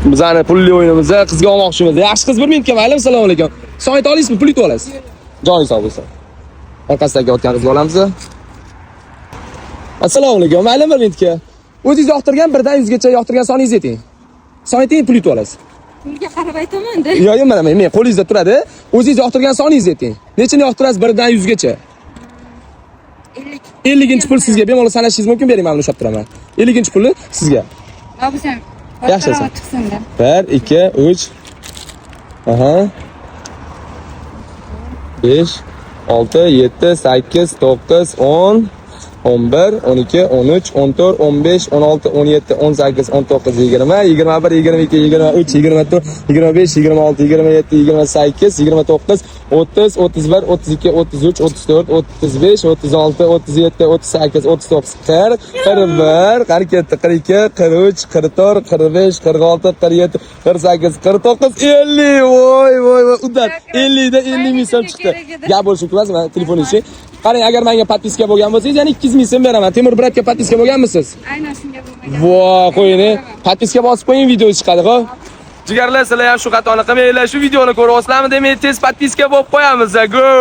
Bizani pulli o'yinimizni qizga olmoqchimiz. Yaxshi qiz 1 minutga mayli. Assalomu alaykum. So'ng ayta olasizmi? Pul yutib olasiz. Joningiz sog' bo'lsin. Orqasidagi o'tgan qizga olamiz. Assalomu alaykum. Mayli 1 minutga. O'zingiz yoqtirgan 1 dan 100 gacha yoqtirgan soningizni ayting. Son ayting, pul yutib olasiz. Pulga qarab aytaman-da. Yo'q, mana men qo'lingizda turadi. O'zingiz yoqtirgan soningizni ayting. Nechini yoqtirasiz 1 dan 100 gacha? 50. 50-chi pul sizga. Bemalol sanashingiz mumkin, bering, men ushlab turaman. 50-chi puli sizga. Babusam. Yaxshisi. Chiqsin-da. 1 2 3 aha 5 6 7 8 9 10 11 12 13 14 15 16 17 18 19 20 21 22 23 24 25 26 27 28 29 30 31 32 33 34 35 36 37 38 39 40 41 42 43 44 45 46 47 48 49 50 voy undan 50 da 50 ming so'm chiqdi. Gap bo'lishini kutmasam, telefoningizni qarang, agar menga podpiska bo'lgan bo'lsangiz, yana 200 ming so'm beraman. Temur bratga podpiska bo'lganmisiz? Aynan shunga bo'lgan. Voy, qo'ying. Podpiska bosib qo'ying, video chiqadi, xo'p? Jigarlar, sizlar ham shu xatoni qilmanglar. Shu videoni ko'ryapsizlarmi? Demak, tez podpiska bo'lib qo'yamiz. Go!